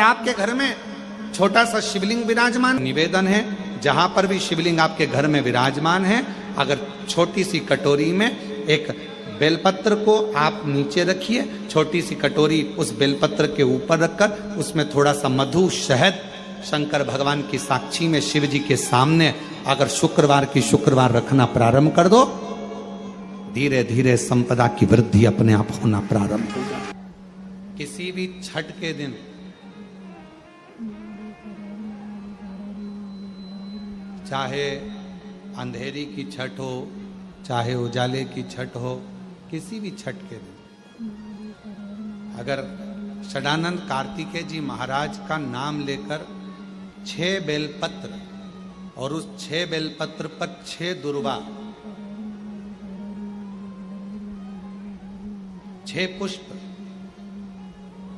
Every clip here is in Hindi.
आपके घर में छोटा सा शिवलिंग विराजमान, निवेदन है जहां पर भी शिवलिंग आपके घर में विराजमान है, अगर छोटी सी कटोरी में एक बेलपत्र को आप नीचे रखिए, छोटी सी कटोरी उस बेलपत्र के ऊपर रखकर उसमें थोड़ा सा मधु शहद शंकर भगवान की साक्षी में शिव जी के सामने अगर शुक्रवार की शुक्रवार रखना प्रारंभ कर दो, धीरे धीरे संपदा की वृद्धि अपने आप होना प्रारंभ हो जाए। किसी भी छठ के दिन चाहे अंधेरी की छठ हो, चाहे उजाले की छठ हो, किसी भी छठ के दिन अगर षडानंद कार्तिकेय जी महाराज का नाम लेकर 6 बेलपत्र और उस 6 बेलपत्र पर 6 दुर्वा, 6 पुष्प,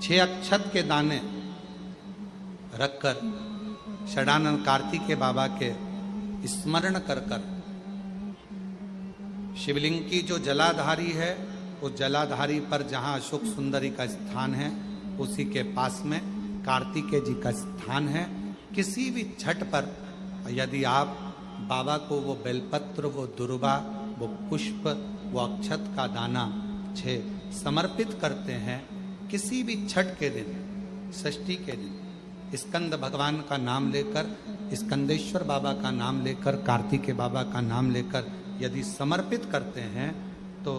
6 अक्षत के दाने रखकर षडानंद कार्तिकेय बाबा के स्मरण कर कर शिवलिंग की जो जलाधारी है उस जलाधारी पर जहां अशोक सुंदरी का स्थान है उसी के पास में कार्तिकेय जी का स्थान है। किसी भी छठ पर यदि आप बाबा को वो बेलपत्र, वो दुर्वा, वो पुष्प, वो अक्षत का दाना 6 समर्पित करते हैं, किसी भी छठ के दिन, षष्ठी के दिन स्कंद भगवान का नाम लेकर, स्कंदेश्वर बाबा का नाम लेकर, कार्तिकेय बाबा का नाम लेकर यदि समर्पित करते हैं तो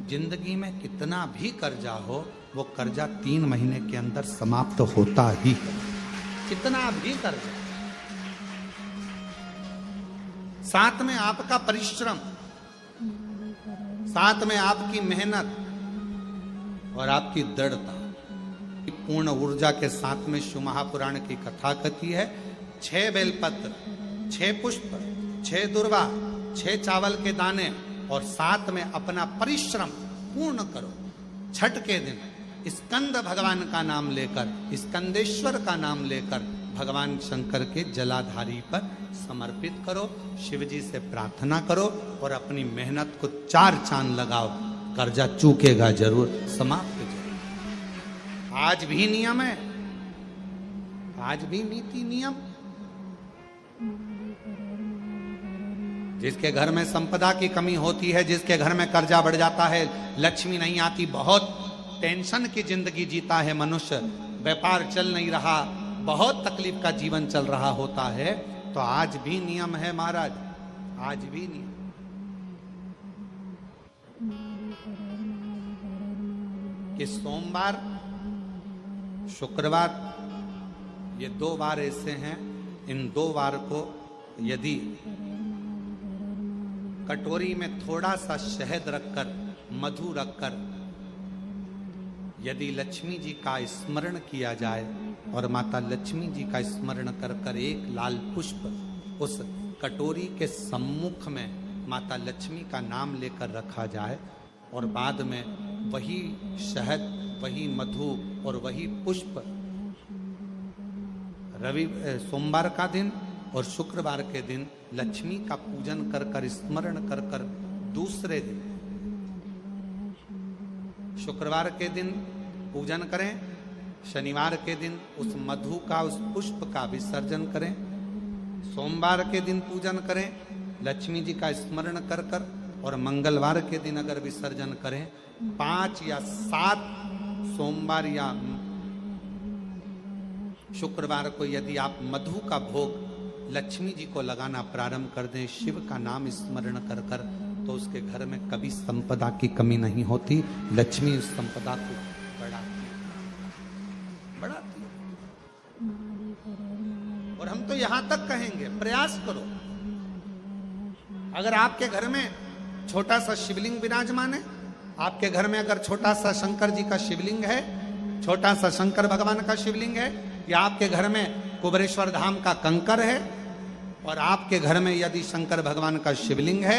जिंदगी में कितना भी कर्जा हो वो कर्जा 3 महीने के अंदर समाप्त होता ही है। कितना भी कर्जा, साथ में आपका परिश्रम, साथ में आपकी मेहनत और आपकी दृढ़ता, पूर्ण ऊर्जा के साथ में शिव महापुराण की कथा कथी है। 6 बेलपत्र, 6 पुष्प, 6 दुर्वा, 6 चावल के दाने और साथ में अपना परिश्रम पूर्ण करो। छठ के दिन स्कंद भगवान का नाम लेकर, स्कंदेश्वर का नाम लेकर भगवान शंकर के जलाधारी पर समर्पित करो, शिव जी से प्रार्थना करो और अपनी मेहनत को 4 चांद लगाओ, कर्जा चूकेगा जरूर, समाप्त जरूर। आज भी नियम है, आज भी नीति नियम। जिसके घर में संपदा की कमी होती है, जिसके घर में कर्जा बढ़ जाता है, लक्ष्मी नहीं आती, बहुत टेंशन की जिंदगी जीता है मनुष्य, व्यापार चल नहीं रहा, बहुत तकलीफ का जीवन चल रहा होता है, तो आज भी नियम है महाराज, आज भी नियम। कि सोमवार, शुक्रवार, ये 2 बार ऐसे हैं, इन 2 बार को यदि कटोरी में थोड़ा सा शहद रखकर, मधु रखकर यदि लक्ष्मी जी का स्मरण किया जाए और माता लक्ष्मी जी का स्मरण कर कर एक लाल पुष्प उस कटोरी के सम्मुख में माता लक्ष्मी का नाम लेकर रखा जाए और बाद में वही शहद, वही मधु और वही पुष्प सोमवार का दिन और शुक्रवार के दिन लक्ष्मी का पूजन कर कर, स्मरण कर कर, दूसरे दिन शुक्रवार के दिन पूजन करें, शनिवार के दिन उस मधु का, उस पुष्प का विसर्जन करें, सोमवार के दिन पूजन करें लक्ष्मी जी का स्मरण कर कर और मंगलवार के दिन अगर विसर्जन करें, 5 या 7 सोमवार या शुक्रवार को यदि आप मधु का भोग लक्ष्मी जी को लगाना प्रारंभ कर दें, शिव का नाम स्मरण कर कर, तो उसके घर में कभी संपदा की कमी नहीं होती। लक्ष्मी उस संपदा को बढ़ाती है। और हम तो यहां तक कहेंगे, प्रयास करो, अगर आपके घर में छोटा सा शिवलिंग विराजमान है, आपके घर में अगर छोटा सा शंकर जी का शिवलिंग है, छोटा सा शंकर भगवान का शिवलिंग है, या आपके घर में कुबरेश्वर धाम का कंकर है और आपके घर में यदि शंकर भगवान का शिवलिंग है,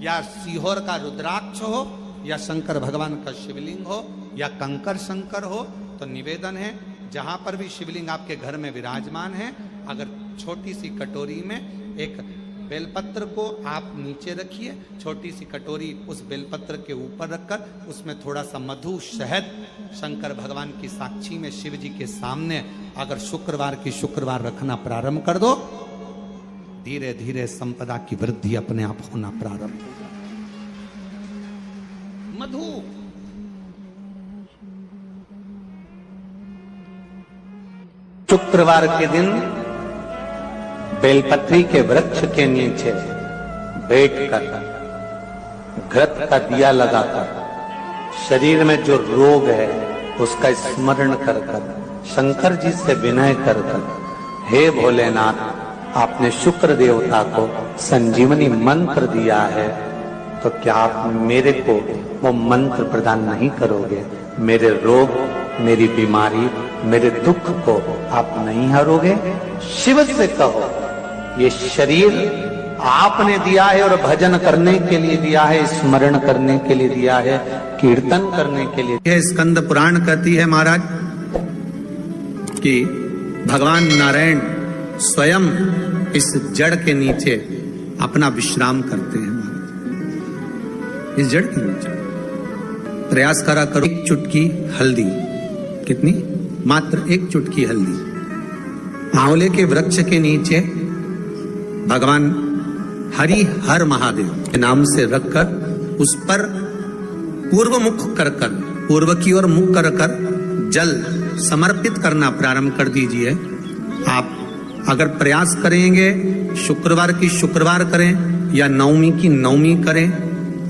या सीहोर का रुद्राक्ष हो, या शंकर भगवान का शिवलिंग हो, या कंकर शंकर हो, तो निवेदन है जहां पर भी शिवलिंग आपके घर में विराजमान है, अगर छोटी सी कटोरी में एक बेलपत्र को आप नीचे रखिए, छोटी सी कटोरी उस बेलपत्र के ऊपर रखकर उसमें थोड़ा सा मधु शहद शंकर भगवान की साक्षी में शिव जी के सामने अगर शुक्रवार की शुक्रवार रखना प्रारंभ कर दो, धीरे धीरे संपदा की वृद्धि अपने आप होना प्रारंभ होगा। मधु शुक्रवार के दिन बेलपत्री के वृक्ष के नीचे बैठकर घृत का दिया लगाकर शरीर में जो रोग है उसका स्मरण कर कर शंकर जी से विनय कर कर, हे भोलेनाथ, आपने शुक्र देवता को संजीवनी मंत्र दिया है, तो क्या आप मेरे को वो मंत्र प्रदान नहीं करोगे? मेरे रोग, मेरी बीमारी, मेरे दुख को आप नहीं हरोगे? शिव से कहो, ये शरीर आपने दिया है और भजन करने के लिए दिया है, स्मरण करने के लिए दिया है, कीर्तन करने के लिए। यह स्कंद पुराण कहती है महाराज कि भगवान नारायण स्वयं इस जड़ के नीचे अपना विश्राम करते हैं महाराज। इस जड़ के नीचे प्रयास करा करो, एक चुटकी हल्दी, कितनी? मात्र एक चुटकी हल्दी आंवले के वृक्ष के नीचे भगवान हरि हर महादेव के नाम से रखकर उस पर पूर्व मुख कर कर, पूर्व की ओर मुख कर कर जल समर्पित करना प्रारंभ कर दीजिए। आप अगर प्रयास करेंगे, शुक्रवार की शुक्रवार करें या नवमी की नवमी करें,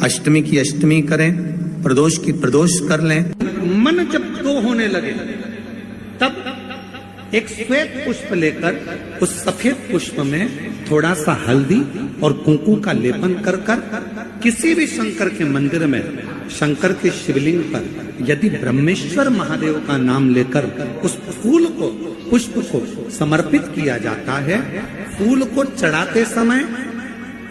अष्टमी की अष्टमी करें, प्रदोष की प्रदोष कर लें। मन जब दो होने लगे तब एक श्वेत पुष्प लेकर उस सफेद पुष्प में थोड़ा सा हल्दी और कुंकू का लेपन कर कर किसी भी शंकर के मंदिर में, शंकर के शिवलिंग पर यदि ब्रह्मेश्वर महादेव का नाम लेकर उस फूल को, पुष्प को समर्पित किया जाता है, फूल को चढ़ाते समय,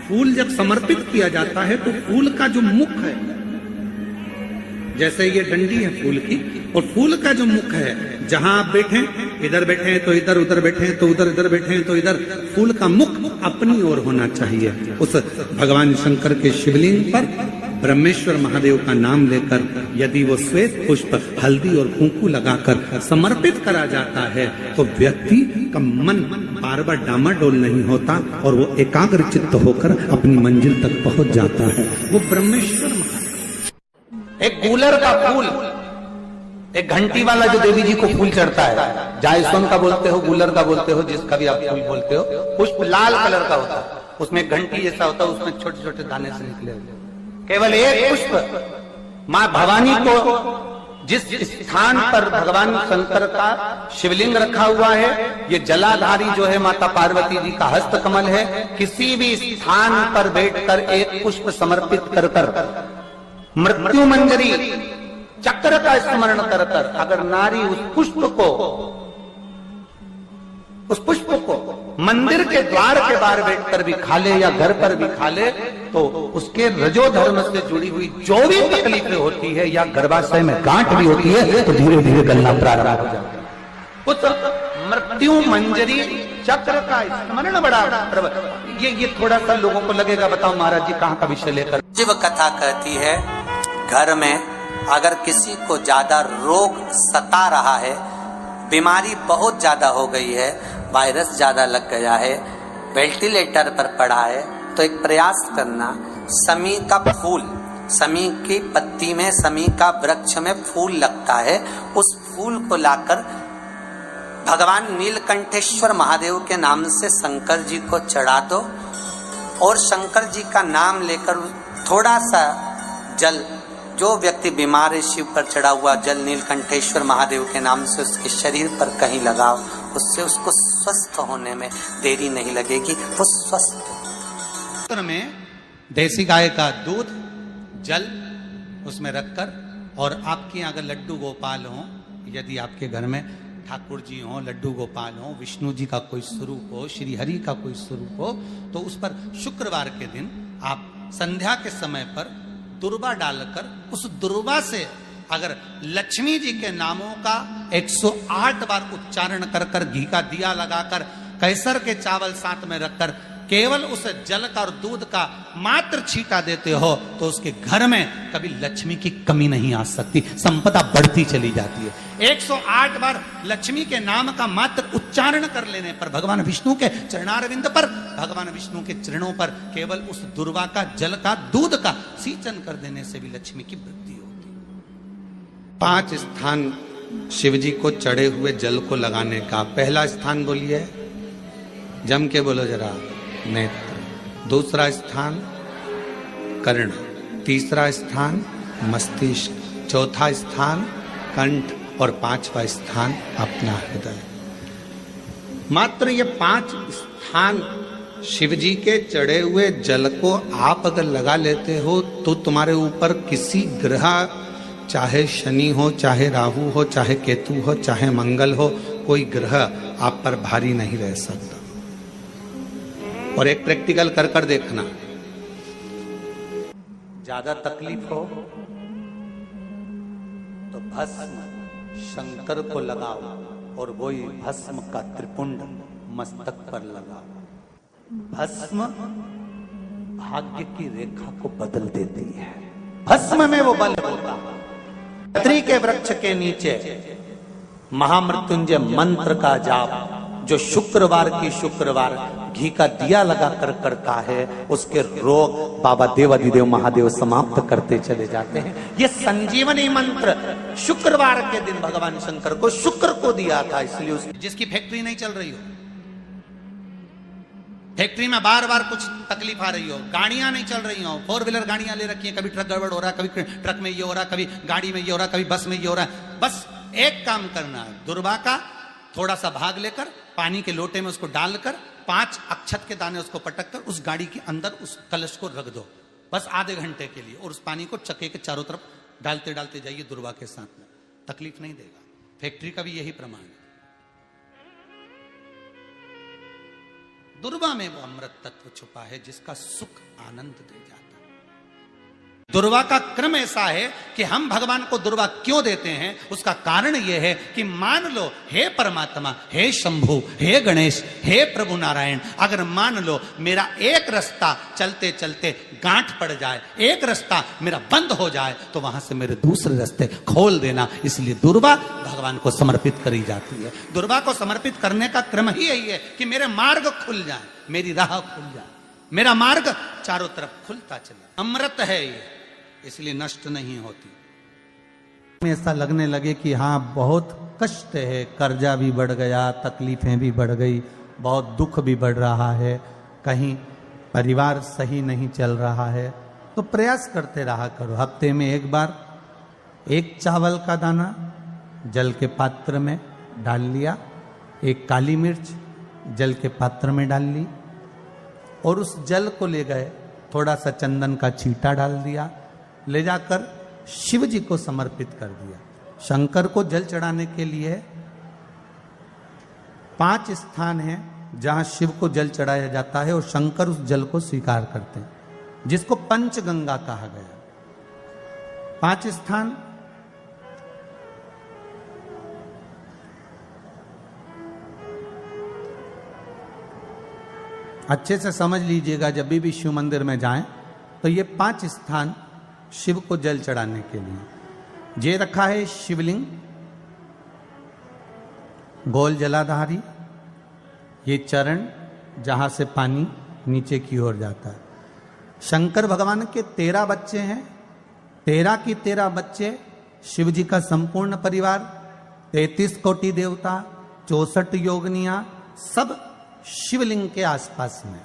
फूल जब समर्पित किया जाता है तो फूल का जो मुख है, जैसे ये डंडी है फूल की, और फूल का जो मुख है, जहां आप बैठे, इधर बैठे हैं तो इधर, उधर बैठे हैं तो उधर, इधर बैठे हैं तो इधर, फूल का मुख अपनी ओर होना चाहिए। उस भगवान शंकर के शिवलिंग पर ब्रह्मेश्वर महादेव का नाम लेकर यदि वो श्वेत पुष्प हल्दी और कुंकू लगाकर समर्पित करा जाता है तो व्यक्ति का मन बार बार डामाडोल नहीं होता और वो एकाग्र चित्त होकर अपनी मंजिल तक पहुंच जाता है। वो ब्रह्मेश्वर महादेव। एक गूलर का फूल, एक घंटी वाला जो देवी जी को फूल चढ़ता है, जायसवन का बोलते हो, गूलर का बोलते हो, जिसका भी आप फूल बोलते हो, पुष्प लाल कलर का होता है, उसमें घंटी जैसा होता है, उसमें छोटे छोटे दाने से निकले हुए। केवल एक पुष्प मां भवानी को जिस स्थान पर भगवान शंकर का शिवलिंग रखा हुआ है, ये जलाधारी जो है माता पार्वती जी का हस्त कमल है, किसी भी स्थान पर बैठकर एक पुष्प समर्पित कर कर मृत्यु मंजरी चक्र का स्मरण कर कर अगर नारी उस पुष्प को मंदिर के द्वार के बाहर बैठकर भी खा ले या घर पर भी खा ले, तो उसके रजो धर्म से जुड़ी हुई जो भी तकलीफें होती है या गर्भाशय में गांठ भी होती है तो धीरे धीरे गलना प्रारंभ हो जाता है। उस मृत्यु मंजरी चक्र का स्मरण बड़ा ये थोड़ा सा लोगों को लगेगा, बताओ महाराज जी कहाँ का विषय लेकर। शिव कथा कहती है घर में अगर किसी को ज्यादा रोग सता रहा है, बीमारी बहुत ज्यादा हो गई है, वायरस ज्यादा लग गया है, वेंटिलेटर पर पड़ा है, तो एक प्रयास करना, समी का फूल, समी की पत्ती में, समी का वृक्ष में फूल लगता है, उस फूल को लाकर भगवान नीलकंठेश्वर महादेव के नाम से शंकर जी को चढ़ा दो और शंकर जी का नाम लेकर थोड़ा सा जल, जो व्यक्ति बीमार है, शिव पर चढ़ा हुआ जल नीलकंठेश्वर महादेव के नाम से उसके शरीर पर कहीं लगाओ, उससे उसको स्वस्थ होने में देरी नहीं लगेगी, वो स्वस्थ। में देसी गाय का दूध, जल उसमें रखकर, और आपके यहाँ अगर लड्डू गोपाल हो, यदि आपके घर में ठाकुर जी हो, लड्डू गोपाल हो, विष्णु जी का कोई स्वरूप हो, श्री हरि का कोई स्वरूप हो, तो उस पर शुक्रवार के दिन आप संध्या के समय पर दुर्वा डालकर उस दुर्वा से अगर लक्ष्मी जी के नामों का 108 बार उच्चारण कर कर घी का दिया लगाकर कैसर के चावल साथ में रखकर केवल उस जल का और दूध का मात्र छींटा देते हो तो उसके घर में कभी लक्ष्मी की कमी नहीं आ सकती, संपदा बढ़ती चली जाती है। 108 बार लक्ष्मी के नाम का मात्र उच्चारण कर लेने पर, भगवान विष्णु के चरणारविंद पर, भगवान विष्णु के चरणों पर केवल उस दुर्वा का जल का दूध का सींचन कर देने से भी लक्ष्मी की वृद्धि होती। 5 स्थान शिव जी को चढ़े हुए जल को लगाने का। पहला स्थान बोलिए, जम के बोलो जरा, नेत्र। दूसरा स्थान कर्ण, तीसरा स्थान मस्तिष्क, चौथा स्थान कंठ और 5वां स्थान अपना हृदय। मात्र ये 5 स्थान शिव जी के चढ़े हुए जल को आप अगर लगा लेते हो तो तुम्हारे ऊपर किसी ग्रह, चाहे शनि हो, चाहे राहु हो, चाहे केतु हो, चाहे मंगल हो, कोई ग्रह आप पर भारी नहीं रह सकता। और एक प्रैक्टिकल कर कर देखना, ज्यादा तकलीफ हो तो भस्म शंकर को लगाओ और वही भस्म का त्रिपुंड मस्तक पर लगाओ। भस्म भाग्य की रेखा को बदल देती है, भस्म में वो बल होता है। पत्री के वृक्ष के नीचे महामृत्युंजय मंत्र का जाप जो शुक्रवार की शुक्रवार घी का दिया लगा कर करता है, उसके रोग बाबा देवाधिदेव महादेव समाप्त करते चले जाते हैं। ये संजीवनी मंत्र शुक्रवार के दिन भगवान शंकर को शुक्र को दिया था, इसलिए उसकी जिसकी फैक्ट्री नहीं चल रही हो, फैक्ट्री में बार बार कुछ तकलीफ आ रही हो, गाड़ियां नहीं चल रही हो, 4 व्हीलर गाड़ियां ले रखी है, कभी ट्रक गड़बड़ हो रहा है, कभी ट्रक में ये हो रहा है, कभी गाड़ी में ये हो रहा है, कभी बस में ये हो रहा है, बस एक काम करना है, दुर्वा का थोड़ा सा भाग लेकर पानी के लोटे में उसको डालकर 5 अक्षत के दाने उसको पटक कर उस गाड़ी के अंदर उस कलश को रख दो, बस आधे घंटे के लिए, और उस पानी को चक्के के चारों तरफ डालते डालते जाइए दुर्वा के साथ में, तकलीफ नहीं देगा। फैक्ट्री का भी यही प्रमाण है। दुर्वा में वो अमृत तत्व छुपा है जिसका सुख आनंद दे जाता है। दुर्वा का क्रम ऐसा है कि हम भगवान को दुर्वा क्यों देते हैं, उसका कारण यह है कि मान लो हे परमात्मा, हे शंभु, हे गणेश, हे प्रभु नारायण, अगर मान लो मेरा एक रास्ता चलते चलते गांठ पड़ जाए, एक रास्ता मेरा बंद हो जाए, तो वहां से मेरे दूसरे रास्ते खोल देना। इसलिए दुर्वा भगवान को समर्पित करी जाती है। दुर्वा को समर्पित करने का क्रम ही यही है कि मेरे मार्ग खुल जाए, मेरी राह खुल जाए, मेरा मार्ग चारों तरफ खुलता चले। अमृत है ये, इसलिए नष्ट नहीं होती। ऐसा लगने लगे कि हाँ बहुत कष्ट है, कर्जा भी बढ़ गया, तकलीफें भी बढ़ गई, बहुत दुख भी बढ़ रहा है, कहीं परिवार सही नहीं चल रहा है, तो प्रयास करते रहा करो। हफ्ते में एक बार 1 चावल का दाना जल के पात्र में डाल लिया, 1 काली मिर्च जल के पात्र में डाल ली, और उस जल को ले गए, थोड़ा सा चंदन का छींटा डाल दिया, ले जाकर शिव जी को समर्पित कर दिया। शंकर को जल चढ़ाने के लिए 5 स्थान हैं जहां शिव को जल चढ़ाया जाता है और शंकर उस जल को स्वीकार करते हैं, जिसको पंचगंगा कहा गया। 5 स्थान अच्छे से समझ लीजिएगा, जब भी शिव मंदिर में जाएं तो ये 5 स्थान शिव को जल चढ़ाने के लिए ये रखा है। शिवलिंग, गोल जलाधारी, ये चरण जहां से पानी नीचे की ओर जाता है। शंकर भगवान के 13 बच्चे हैं, 13 की 13 बच्चे, शिव जी का संपूर्ण परिवार, 33 कोटि देवता, 64 योगनियां, सब शिवलिंग के आसपास में।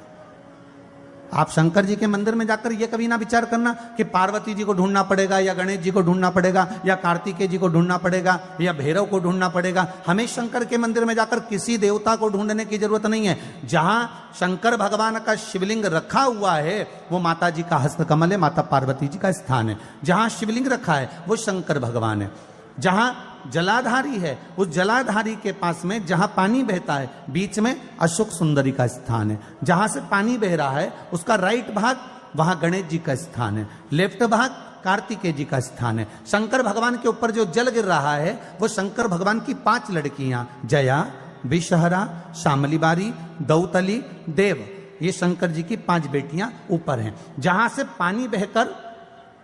आप शंकर जी के मंदिर में जाकर ये कभी ना विचार करना कि पार्वती जी को ढूंढना पड़ेगा या गणेश जी को ढूंढना पड़ेगा या कार्तिकेय जी को ढूंढना पड़ेगा या भैरव को ढूंढना पड़ेगा। हमें शंकर के मंदिर में जाकर किसी देवता को ढूंढने की जरूरत नहीं है। जहां शंकर भगवान का शिवलिंग रखा हुआ है वो माता जी का हस्तकमल है, माता पार्वती जी का स्थान है। जहां शिवलिंग रखा है वो शंकर भगवान है। जहां जलाधारी है उस जलाधारी के पास में जहां पानी बहता है बीच में अशोक सुंदरी का स्थान है। जहां से पानी बह रहा है उसका राइट भाग वहां गणेश जी का स्थान है, लेफ्ट भाग कार्तिकेय जी का स्थान है। शंकर भगवान के ऊपर जो जल गिर रहा है वो शंकर भगवान की 5 लड़कियां, जया, विषहरा, शामलीबारी, दौतली, देव, ये शंकर जी की 5 बेटियां ऊपर हैं। जहां से पानी बहकर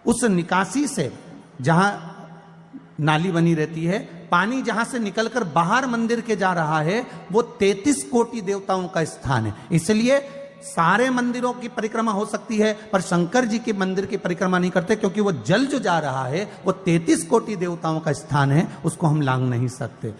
उस निकासी से, जहां नाली बनी रहती है, पानी जहां से निकलकर बाहर मंदिर के जा रहा है, वो 33 कोटि देवताओं का स्थान है। इसलिए सारे मंदिरों की परिक्रमा हो सकती है, पर शंकर जी के मंदिर की परिक्रमा नहीं करते, क्योंकि वो जल जो जा रहा है वो 33 कोटि देवताओं का स्थान है, उसको हम लांघ नहीं सकते।